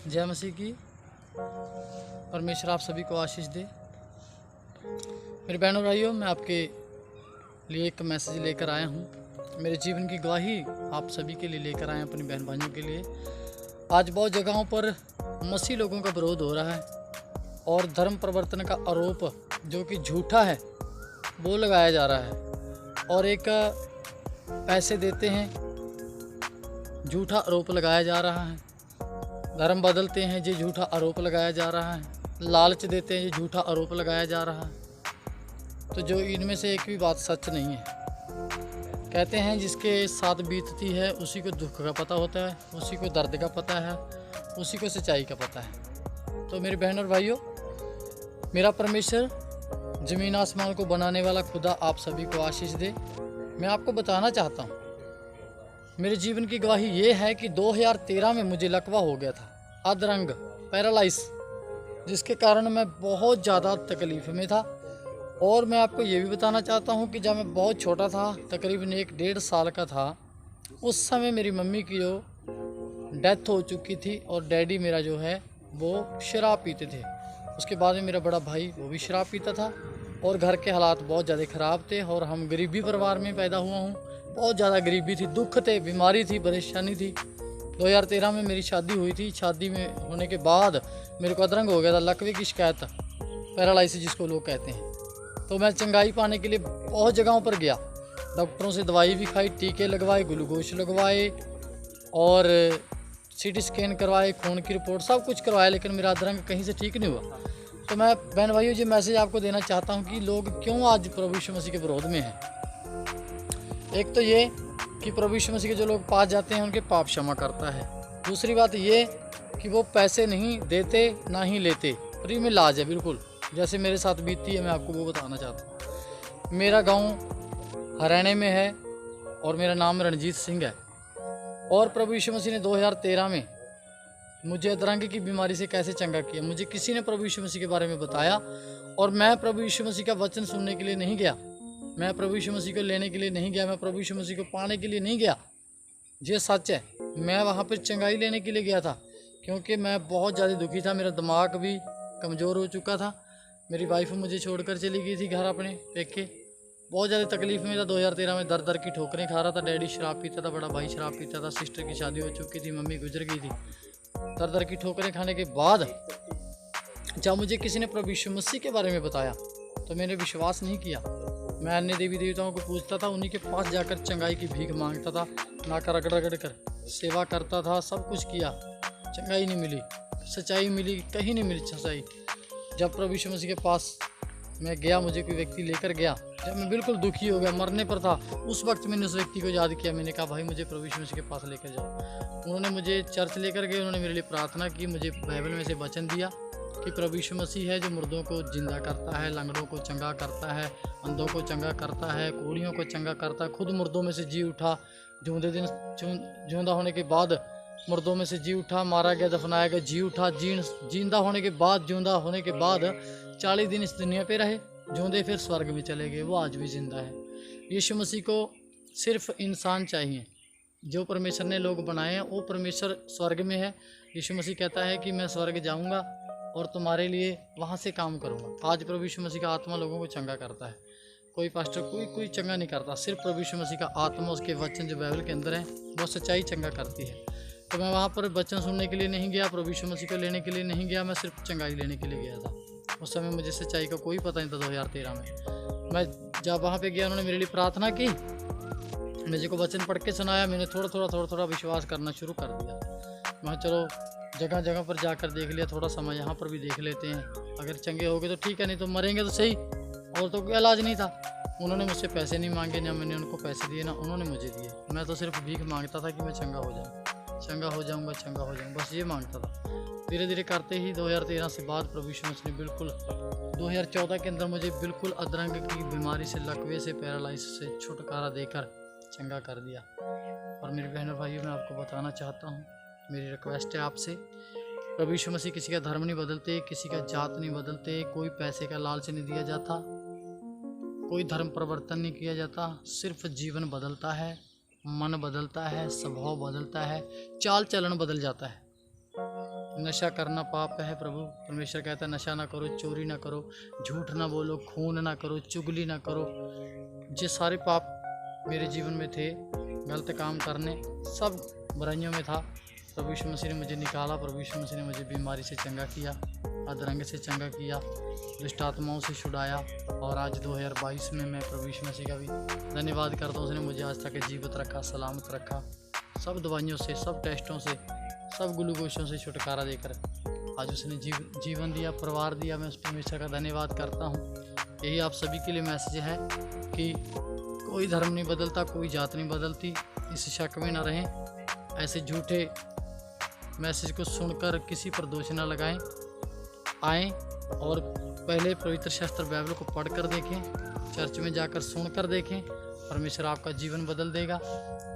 जय मसीह की। परमेश्वर आप सभी को आशीष दे। मेरे बहनों भाइयों, मैं आपके लिए एक मैसेज लेकर आया हूँ। मेरे जीवन की गवाही आप सभी के लिए लेकर आए हैं, अपनी बहन भाइयों के लिए। आज बहुत जगहों पर मसीह लोगों का विरोध हो रहा है और धर्म परिवर्तन का आरोप जो कि झूठा है वो लगाया जा रहा है, और एक पैसे देते हैं झूठा आरोप लगाया जा रहा है। धर्म बदलते हैं ये झूठा आरोप लगाया जा रहा है। लालच देते हैं ये झूठा आरोप लगाया जा रहा है। तो जो इनमें से एक भी बात सच नहीं है। कहते हैं जिसके साथ बीतती है उसी को दुख का पता होता है, उसी को दर्द का पता है, उसी को सच्चाई का पता है। तो मेरे बहन और भाइयों, मेरा परमेश्वर ज़मीन आसमान को बनाने वाला खुदा आप सभी को आशीष दे। मैं आपको बताना चाहता हूँ, मेरे जीवन की गवाही ये है कि 2013 में मुझे लकवा हो गया था, अधरंग पैरालाइज, जिसके कारण मैं बहुत ज़्यादा तकलीफ़ में था। और मैं आपको ये भी बताना चाहता हूँ कि जब मैं बहुत छोटा था, तकरीबन 1-1.5 साल का था, उस समय मेरी मम्मी की जो डेथ हो चुकी थी और डैडी मेरा जो है वो शराब पीते थे। उसके बाद में मेरा बड़ा भाई वो भी शराब पीता था और घर के हालात बहुत ज़्यादा ख़राब थे और हम गरीबी परिवार में पैदा हुआ हूँ। बहुत ज़्यादा गरीबी थी, दुख थे, बीमारी थी, परेशानी थी। 2013 में मेरी शादी हुई थी। शादी में होने के बाद मेरे को अधरंग हो गया था, लकवे की शिकायत, पैरालाइसिस जिसको लोग कहते हैं। तो मैं चंगाई पाने के लिए बहुत जगहों पर गया, डॉक्टरों से दवाई भी खाई, टीके लगवाए, ग्लूकोज लगवाए और सीटी स्कैन करवाए, खून की रिपोर्ट सब कुछ करवाया, लेकिन मेरा अधरंग कहीं से ठीक नहीं हुआ। तो मैं बहन भाइयों ये मैसेज आपको देना चाहता हूँ कि लोग क्यों आज प्रभु यीशु मसीह के विरोध में हैं। एक तो ये कि प्रभु यीशु मसीह के जो लोग पास जाते हैं उनके पाप क्षमा करता है। दूसरी बात ये कि वो पैसे नहीं देते ना ही लेते, फ्री में इलाज है बिल्कुल, जैसे मेरे साथ बीतती है। मैं आपको वो बताना चाहता हूँ। मेरा गांव हरियाणा में है और मेरा नाम रणजीत सिंह है। और प्रभु यीशु मसीह ने 2013 में मुझे अधरंग की बीमारी से कैसे चंगा किया, मुझे किसी ने प्रभु यीशु मसीह के बारे में बताया। और मैं प्रभु यीशु मसीह का वचन सुनने के लिए नहीं गया, मैं प्रभु यीशु मसीह को लेने के लिए नहीं गया, मैं प्रभु यीशु मसीह को पाने के लिए नहीं गया। ये सच है। मैं वहाँ पर चंगाई लेने के लिए गया था, क्योंकि मैं बहुत ज़्यादा दुखी था, मेरा दिमाग भी कमज़ोर हो चुका था। मेरी वाइफ मुझे छोड़कर चली गई थी घर अपने पेके। बहुत ज़्यादा तकलीफ में था। 2013 में दर दर की ठोकरें खा रहा था। डैडी शराब पीता था, बड़ा भाई शराब पीता था, सिस्टर की शादी हो चुकी थी, मम्मी गुजर गई थी। दर दर की ठोकरें खाने के बाद जब मुझे किसी ने प्रभु यीशु मसीह के बारे में बताया तो मैंने विश्वास नहीं किया। मैं अन्य देवी देवताओं को पूछता था, उन्हीं के पास जाकर चंगाई की भीख मांगता था, नाका रगड़ रगड़ कर सेवा करता था, सब कुछ किया, चंगाई नहीं मिली, सच्चाई मिली, कहीं नहीं मिली सच्चाई। जब प्रभु यीशु मसीह के पास मैं गया, मुझे कोई व्यक्ति लेकर गया, जब मैं बिल्कुल दुखी हो गया, मरने पर था, उस वक्त मैंने उस व्यक्ति को याद किया। मैंने कहा, भाई मुझे प्रभु यीशु मसीह के पास लेकर जाओ। उन्होंने मुझे चर्च लेकर गए, उन्होंने मेरे लिए प्रार्थना की, मुझे बाइबल में से वचन दिया कि प्रभु यीशु मसीह है जो मुर्दों को जिंदा करता है, लंगड़ों को चंगा करता है, अंधों को चंगा करता है, कोढ़ियों को चंगा करता है, खुद मुर्दों में से जी उठा, जिंदा होने के बाद मुर्दों में से जी उठा, मारा गया, दफनाया गया, जी उठा, जिंदा होने के बाद, जिंदा होने के बाद 40 दिन इस दुनिया पे रहे, जिंदे फिर स्वर्ग में चले गए, वो आज भी जिंदा है। यीशु मसीह को सिर्फ इंसान चाहिए, जो परमेश्वर ने लोग बनाए हैं वो परमेश्वर स्वर्ग में है। यीशु मसीह कहता है कि मैं स्वर्ग जाऊंगा और तुम्हारे लिए वहाँ से काम करूँगा। आज प्रभु यीशु मसीह का आत्मा लोगों को चंगा करता है। कोई पास्टर कोई चंगा नहीं करता, सिर्फ प्रभु यीशु मसीह का आत्मा, उसके वचन जो बाइबल के अंदर है, वो सच्चाई चंगा करती है। तो मैं वहाँ पर वचन सुनने के लिए नहीं गया, प्रभु यीशु मसीह को लेने के लिए नहीं गया, मैं सिर्फ चंगाई लेने के लिए गया था। उस समय मुझे सच्चाई का कोई पता नहीं था। 2013 में मैं जब वहाँ पे गया, उन्होंने मेरे लिए प्रार्थना की, मुझे को वचन पढ़ के सुनाया, मैंने थोड़ा थोड़ा विश्वास करना शुरू कर दिया। मैं चलो जगह जगह पर जाकर देख लिया, थोड़ा समय यहाँ पर भी देख लेते हैं, अगर चंगे हो गए तो ठीक है, नहीं तो मरेंगे तो सही, और तो कोई इलाज नहीं था। उन्होंने मुझसे पैसे नहीं मांगे, ना मैंने उनको पैसे दिए, ना उन्होंने मुझे दिए। मैं तो सिर्फ भीख मांगता था कि मैं चंगा हो जाऊँ, चंगा हो जाऊँगा, चंगा हो जाऊँगा, बस ये मांगता था। धीरे धीरे करते ही 2013 से बाद प्रभु यीशु मसीह ने बिल्कुल 2014 के अंदर मुझे बिल्कुल अधरंग की बीमारी से, लकवे से, पैरालाइसिस से छुटकारा देकर चंगा कर दिया। और मेरे बहनों भाइयों, मैं आपको बताना चाहता हूँ, मेरी रिक्वेस्ट है आपसे, प्रभु यीशु मसीह किसी का धर्म नहीं बदलते, किसी का जात नहीं बदलते, कोई पैसे का लालच नहीं दिया जाता, कोई धर्म परिवर्तन नहीं किया जाता। सिर्फ जीवन बदलता है, मन बदलता है, स्वभाव बदलता है, चाल चलन बदल जाता है। नशा करना पाप है प्रभु। परमेश्वर कहता है नशा ना करो, चोरी ना करो, झूठ ना बोलो, खून ना करो, चुगली ना करो। ये सारे पाप मेरे जीवन में थे, गलत काम करने, सब बुराइयों में था। प्रभु यीशु मसीह ने मुझे निकाला। प्रभु यीशु मसीह ने मुझे बीमारी से चंगा किया, अधरंग से चंगा किया, दुष्ट आत्माओं से छुड़ाया। और आज 2022 में मैं प्रभु यीशु मसीह का भी धन्यवाद करता हूँ। उसने मुझे आज तक जीवित रखा, सलामत रखा, सब दवाइयों से, सब टेस्टों से, सब ग्लूकोशों से छुटकारा देकर आज उसने जीवन दिया, परिवार दिया। मैं उस परमेश्वर का धन्यवाद करता हूँ। यही आप सभी के लिए मैसेज है कि कोई धर्म नहीं बदलता, कोई जात नहीं बदलती, इस शक में ना रहें। ऐसे झूठे मैसेज को सुनकर किसी पर दोष न लगाएं। आएँ और पहले पवित्र शास्त्र बाइबल को पढ़कर देखें, चर्च में जाकर सुनकर देखें। परमेश्वर आपका जीवन बदल देगा,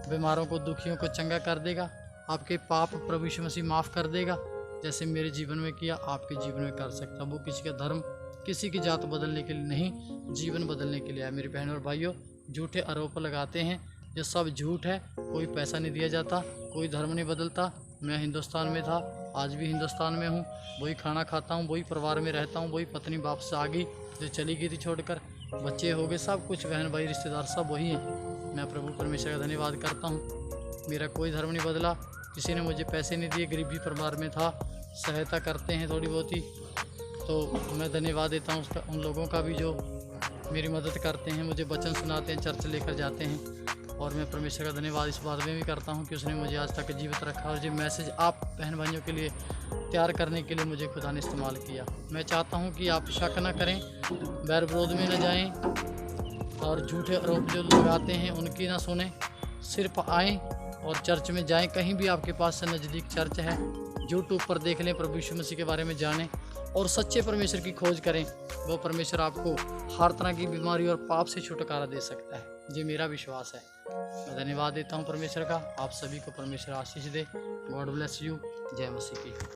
बीमारों को, दुखियों को चंगा कर देगा, आपके पाप प्रभु यीशु मसीह माफ़ कर देगा। जैसे मेरे जीवन में किया, आपके जीवन में कर सकता। वो किसी का धर्म, किसी की जात बदलने के लिए नहीं, जीवन बदलने के लिए है। मेरी बहनों और भाइयों, झूठे आरोप लगाते हैं, ये सब झूठ है। कोई पैसा नहीं दिया जाता, कोई धर्म नहीं बदलता। मैं हिंदुस्तान में था, आज भी हिंदुस्तान में हूँ, वही खाना खाता हूँ, वही परिवार में रहता हूँ, वही पत्नी बाप से आ गई जो चली गई थी छोड़कर, बच्चे हो गए, सब कुछ बहन भाई रिश्तेदार सब वही हैं। मैं प्रभु परमेश्वर का धन्यवाद करता हूँ। मेरा कोई धर्म नहीं बदला, किसी ने मुझे पैसे नहीं दिए, गरीबी परिवार में था, सहायता करते हैं थोड़ी बहुत ही, तो मैं धन्यवाद देता हूँ उसका, उन लोगों का भी जो मेरी मदद करते हैं, मुझे वचन सुनाते हैं, चर्च लेकर जाते हैं। और मैं परमेश्वर का धन्यवाद इस बात में भी करता हूँ कि उसने मुझे आज तक जीवित रखा और ये मैसेज आप बहन भाइयों के लिए तैयार करने के लिए मुझे खुदा ने इस्तेमाल किया। मैं चाहता हूँ कि आप शक न करें, बैर विरोध में न जाएं और झूठे आरोप जो लगाते हैं उनकी ना सुने। सिर्फ आएँ और चर्च में जाएं, कहीं भी आपके पास से नज़दीक चर्च है, यूट्यूब पर देख लें, प्रभु यीशु मसीह के बारे में जानें और सच्चे परमेश्वर की खोज करें। वो परमेश्वर आपको हर तरह की बीमारी और पाप से छुटकारा दे सकता है, ये मेरा विश्वास है। मैं धन्यवाद देता हूँ परमेश्वर का। आप सभी को परमेश्वर आशीष दे। God bless you. जय मसीह की।